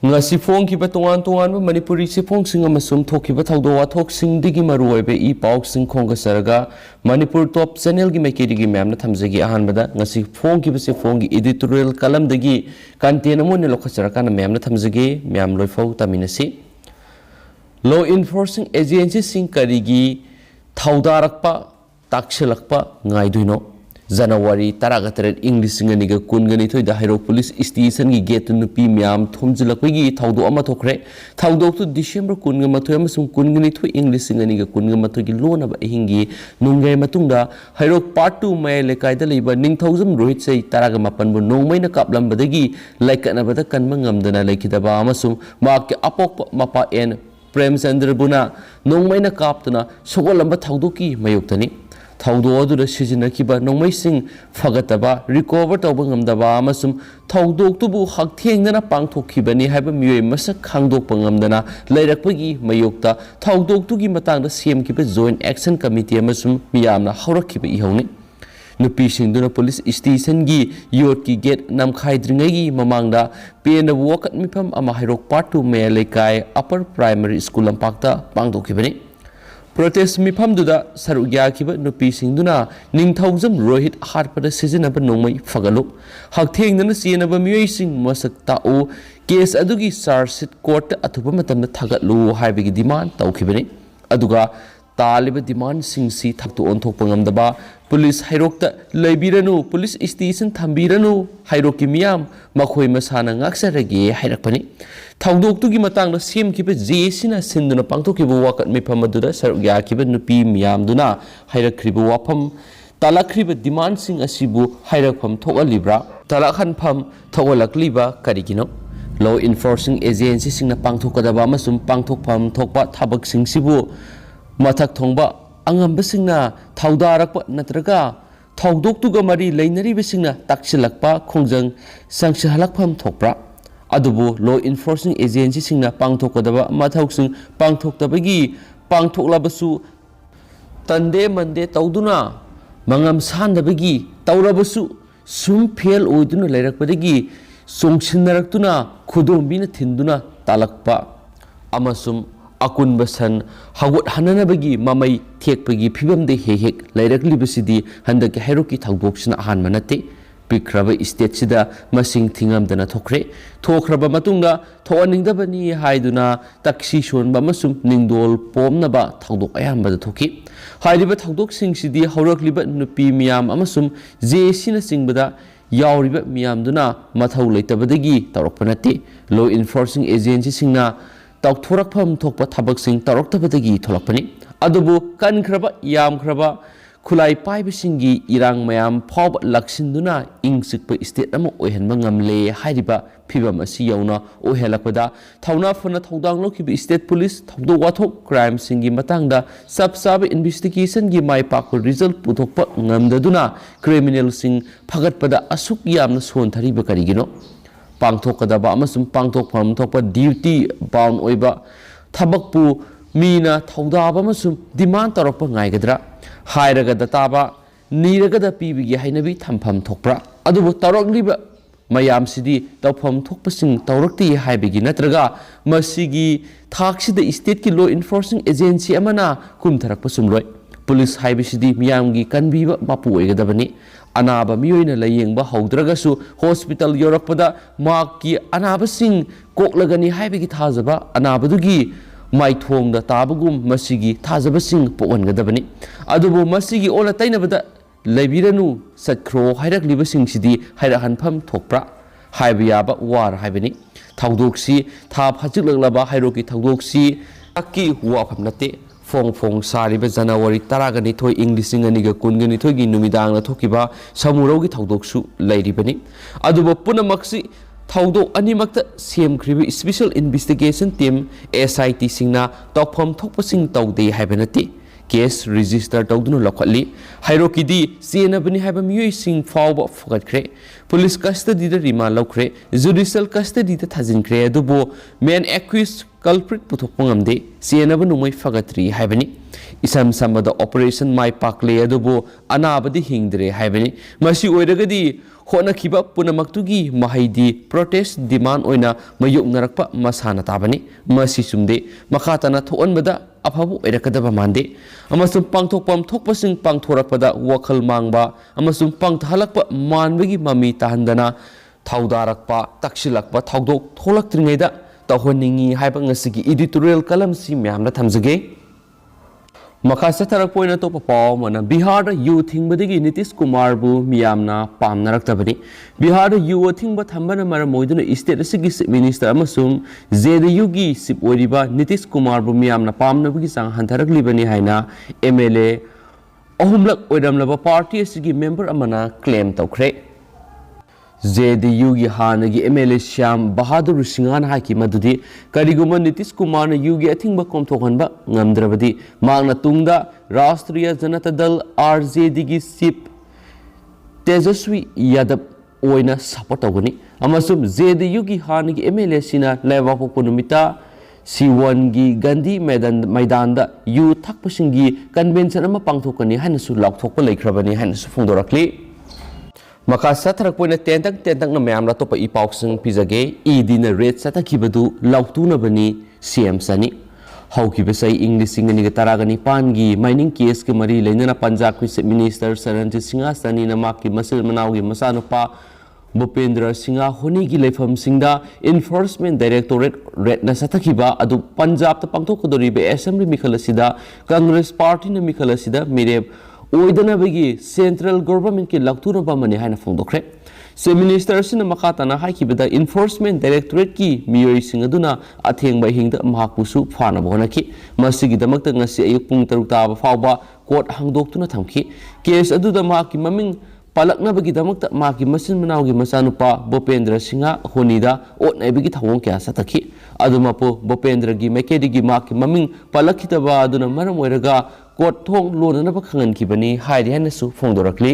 ngasi phong ki ba tongan tongan ba manipuri se phong sing amasum thoki ba thawdo wa thok sing digi maroi be I pauk sing khong ga saraga manipur top channel gi maikeri gi mem na thamjagi ahan bada ngasi phong ki ba se phong gi editorial kalam dagi content amon ne lokha saraka na mem na thamjagi mem loi fau taminasi law enforcing agency sing karigi thawdarakpa takshilakpa ngai duino January taragatere English singaniga kungani thoi da Hairok police station gi gate nupi myam thomjilakpagi thawdo ama thokre thawdo tu December kunga mathoi amasung kungani thoi English singaniga kunga mathoi gi lona ba hingi nungai matungda Hairok part 2 mai lekai da leiba ningthaujam rohit sei taraga mapan bu nongmai na kaplam badagi laikana bada kanma ngamdana laikidaba amasung mak apok mapa en prem chandra buna nongmai na kaptuna sogolamba thawdo ki mayuktani thawdo adura sijinakiba nongmai sing fagataba recover tawba ngamdaba amasum thawdo tubu hakthengna pangthokibani haiba miyoi masak khangdokpa ngamdana lairakpagi mayokta thawdo tugi matangda semkiba joint action committee amasum miyamna haurakkiba ihawni nupi singduna police station gi yot ki gate namkhaidringai gi mamangda pena wakat mifam ama Hairok part 2 me lekai upper primary school lampakta pangthokibani protest mifam duda sarugya kiba nupi singduna ningthaujam rohit harpada sizinaba nongmai fagalu hakthengna sienaba miyoi sing masak tau case adugi charge sheet court athuba matamna thagatlu haibigi demand tawkhibani aduga taliba demand sing si thaktu onthokpa ngamdaba police Hairokta leibiranu police station thambiranu Hairok ki miyam makhoi masana ngaksarage hairakpani thawdok tugi matangda semkiba jesina sinduna pangthokiba wakat mifam aduda sarugya kiba nupi miyam duna hairakriba wafam talakriba demand sing asibu hairakpham thokalibra talakhanpham thokalakliba karigino law enforcing agency singna pangthokadaba amasum pangthokpham thokpa thabak sing sibu mathak thongba angamba singna thawdarakpa natraga thawdok tuga mari leinariba singna taksilakpa khongjang sangsihalakpham thokpra adubu law enforcing agency singna pangthokadaba mathok sing pangthoktabagi pangthoklabasu tande mande tawduna mangam sandabagi tawrabasu sum fail oiduna leirakpadagi songsinnaраktuna khudombina thinduna talakpa amasum akun basan hagot hananabagi mamai thekpagi phibamde hehek leiraklibasidi handaki Hairok ki thawdoksina ahan manate pikraba state sida masing thingamdana thokre thokraba matungda thoaningdabani haiduna taksi sonba masum ningdol pomnaba thawdok ayambada thoki hairiba thawdok singsidi haurakliba nupi miyam amasum jesina singbada yauriba miyamduna mathau leitabadagi tawrakpanate law enforcing agency singna tawthorakpham thokpa thabak sing tawraktabadagi tholakpani adubu kankraba yamkraba khulai paibasingi irang mayam phaw laksinduna ingsikpa state ama ohenba ngamle hairiba phibam asi yauna ohelakpada thauna phana thodang lokibi state police thawdo wathok crime singi matangda sab investigation gi mai pak result puthokpa ngamdaduna criminal sing phagatpada asuk yamna sonthariba karigino pangthokadaba amasum pangthokpham thokpa duty bound oiba thabakpu mina thawdaba amasum demand tarakpa ngaigadra hairagada taba niragada pibigi hainabi thampham thokpra adubu tarakliba mayam sidi tawpham thokpasing tawrakti haibigi natraga masigi thaksida state ki law enforcing agency amana kumtharakpa sumloi police haibisidi miyamgi kanbiba mapu oigadabani anaba miyoina layengba haudragasu hospital yorakpada makki anabasing koklagani haibigi thajaba anabadugi maithongda tabagum masigi thajabasing pokangadabani adubu masigi ola tainabada leibiranu satkro hairakliba sidi hairahanpham thokpra haibiyaba war haibani thawdoksi tha phajiklaglaba Hairoki thawdoksi akki wafam nate phong sariba January taragani thoi English singaniga kungani thoi gi numidangna thokiba samurogi thawdoksu leiribani aduba punamaksi thawdok animakta semkhribi special investigation team SIT singna tawpham thokpasing tawde haibanati case register तौदुना लौखटली हाइरोकीदी चेनबनी हाइबा मियोइसिंग फावबा फुगटख्रे police custody remand लौख्रे judicial custody थाजिनख्रे अदुबो मेन एक्यूज कल्प्रिट पुथोकपंगमदे चेनब नुमय फगत्रि हाइबनी इसम समबद ऑपरेशन माई पाकले अदुबो अनाबदी हिंगद्रे हाइबनी मसी ओइरगदी होनखिबा पुनमक्तुगी महैदी प्रोटेस्ट डिमांड ओइना मयुकनरकपा मसाना ताबनी मसी सुमदे मखातना थोअनबदा अफाबु ओइरकदबा मानदे अमसुम पांगथोकपम थोकपसिंग पांगथोरकपदा वखल मांगबा अमसुम पांगथहलकपा मानबगी ममी ताहंदना थौदारकपा तक्सिलकपा थौदोक थोलक्त्रिङैदा तौहनिंगी हाइबा ngasiगी एडिटोरियल कलम सि म्यामना थमजगे मखा सथरकपोइना तोपा पाव मना बिहार यू थिंगबदगी नीतीश कुमार बु मियामना पामनरक्तबनी बिहार यू थिंगबा थंबना मर मोइदुना स्टेट असगी मिनिस्टर अमसुम जेडीयू गी सिप ओरिबा नीतीश कुमार बु मियामना पामनबगी सांग हंथरकलिबनी हाइना एमएलए अहुमलक ओइरमलबा पार्टी असगी मेंबर अमना क्लेम तौख्रे जेडीयू की हानगी एमएलए श्याम बहादुर सिंगान हाकी मदुदी करिगुम नीतीश कुमार यू की अथिंग कोमथोहनबा ngamdrabadi मांगना तुंगदा राष्ट्रीय जनता दल आरजेडी की chief Tejashwi Yadav ओइना support तौगनी अमसुम JDU की हानगी एमएलए सिना लेवापोको नुमिता C1 की गांधी मैदान यू थकपसिंगी कन्वेंशन अमा पांगथोकनी हानसु लाउथोकपा लेख्रबनी हानसु फोंदोरक्ली मखा सथरकपोइना तेंतक मैम तोप इपाउसिंग पिजगे ईदीना रेट सतखिबदु लाउतुनबनी सीएम सनी हौखिबसै इंग्लिशिंग निग तरागनी पानगी माइनिंग केस के मरी लेनना पंजाब की चीफ मिनिस्टर सरनजीत सिंह सनी नमाकी मसिल मनाउगी मसानुपा भूपेंद्र सिंह होनी की लेफम सिंगदा इन्फोर्समेंट डायरेक्टोरेट रेट न सतखिबा अदु पंजाब पांथोकदोरिबे असेंबली मिखलसिदा कांग्रेस पार्टी न मिखलसिदा मिरेब ओइदनबगी सेंट्रल गवर्नमेंट की लक्तुनबा मने हाइना फोंदोख्रे चीफ मिनिस्टर सिना मखाताना हाइकिबदा इन्फोर्समेंट डायरेक्टोरेट की मियोइसिंग अदुना अथेंगबा हिंगदा महापुसु फानबा होनखि मसिगिदमक्ता ngasi ayuk pung 6 ताबा फावबा कोर्ट हांगदोक्तुना थमखि केस अदुदा माकी ममिंग पालकनबगिदमक्ता माकी मसिन मनाउगी मसानुपा भूपेंद्र सिंह होनीदा ओटनाइबगी थवों क्या सतखि अदुमापो भूपेंद्र की मैकेडिगी माकी ममिंग पालखितबा अदुना मरम ओइरगा कोर्ट थोंग लोननबा खंगनखिबनी हाइदि हाइनसु फोंदोरक्ली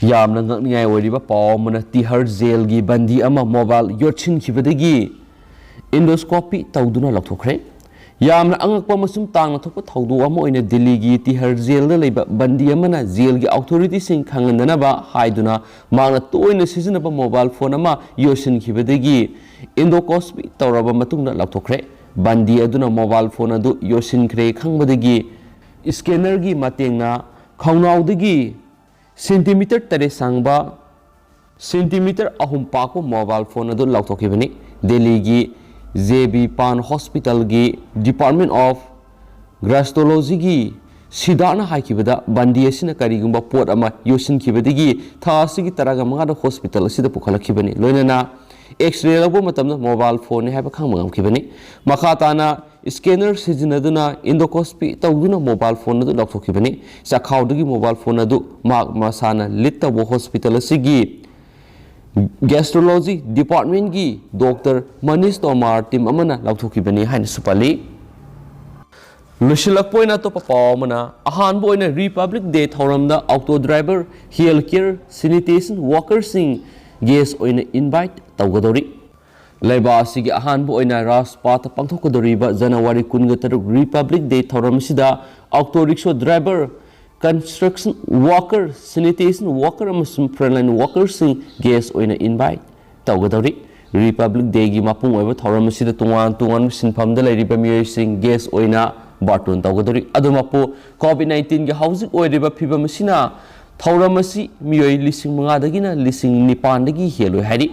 यामना ngakningai ओइरिबा पावमना तिहर जेल की बंदी अमा मोबाइल योरछिनखिबदगी इंडोस्कोपी तौदुना लौथोख्रे यामना अंगकपा मसुम तांगना थोकपा थौदो अमा ओइना दिल्ली की तिहर जेल दा लेबा बंदी अमना जेल की अथॉरिटी सिंग खंगनदनबा हाइदुना मांगना तोइना सिजनबा मोबाइल फोन अमा योरछिनखिबदगी इंडोस्कोपी तौरबा मतुंगना लौथोख्रे बंदी अदुना मोबाइल फोन अदु योरछिनख्रे खंगबदगी स्कैनर की मतेंगना खौनाउदगी सेंटीमीटर तरे सांगबा सेंटीमीटर अहुम पाको मोबाइल फोन अदु लौथोखिबनी दिल्ली की जेबी पान हॉस्पिटल की डिपार्टमेंट ऑफ ग्रास्ट्रोलॉजी की सिदाना हाइकिबदा बंदी असिना करिगुंबा पोट अमा योसिनखिबदगी थासिगी तरागा मंगादा हॉस्पिटल असिदा पुखलखिबनी लोइनना एक्सरे लबो मतमना मोबाइल फोन है खामगमखिबनी मखाताना स्कैनर सिजनदुना इंडोस्कोपी तौदुना मोबाइल फोन अदु लौथोखिबनी चाखाउदगी मोबाइल फोन अदु माक मसाना लितबो हॉस्पिटल असिगी गैस्ट्रोलॉजी डिपार्टमेंट की डॉक्टर मनीष तोमार टीम अमना लौथोखिबनी हाइन सुपली लुशिलकपोइना तो पावमना अहानबो ओइना रिपब्लिक डे थौरमदा auto driver health care sanitation वर्कर्सिंग गेस ओइना इनवाइट तौगदोरी लेबासिगी अहानबो ओइना राजपाथ पांथोकदोरीबा जनवरी 13 रिपब्लिक डे थौरमसिदा auto rickshaw driver construction worker sanitation worker अमसुम फ्रंटलाइन वर्कर्सिंग गेस ओइना इनवाइट तौगदोरी रिपब्लिक डे की मपुंग ओइबा थौरमसिदा तुंगान सिनफमदा लेरिबा मियोइसिंग गेस ओइना बार्टून तौगदोरी अदुमापो कोविड-19 की हाउसिंग ओइरिबा फिबमसिना थौरमसि मियोइ लिसिंग मंगादगिना लिसिंग निपानदगी हेलोय हारि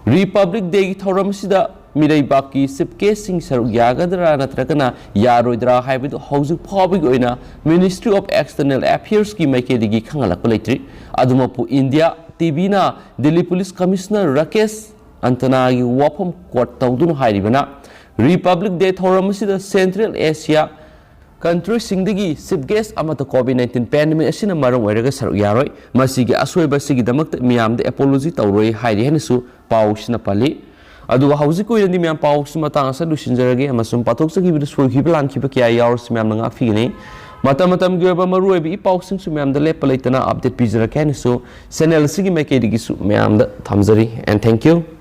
रिपब्लिक डे की थौरमसिदा मिरैबाकी सिपकेसिंग सरुक यागदरा नत्रगना यारोइदरा हाइबदु हाउसिंग फावबगी ओइना मिनिस्ट्री ऑफ एक्सटर्नल अफेयर्स की मैकेदिगी खंगलकपा लेत्रि अदुमापो इंडिया टीवीना दिल्ली पुलिस कमिश्नर राकेश अंतना की वाफम कोर्ट तौदुन हाइरिबना रिपब्लिक डे थौरमसिदा सेंट्रल एशिया कंट्री सिंगदगी चीफ गेस्ट अमत कोविड-19 पैंडेमिक असिना मरम ओइरगा सरुक यारोय मसिगी असोयबसिगी दमक मियामदे एपोलॉजी तौरोय हाइरि हेनसु पाउसिना पली अदुगा हौजिक ओइनदि मियाम पाउस मतांग स लुसिनजरगे अमसुम पाथोकसगी बिदु सोखिबा लानखिबा किया यावरस मियाम नंगा फिगने matam matam gi ba maru bi pau sing su myam da le palaitana update pizra kan so channel sigi mai ke digi su myam da thamjari and thank you.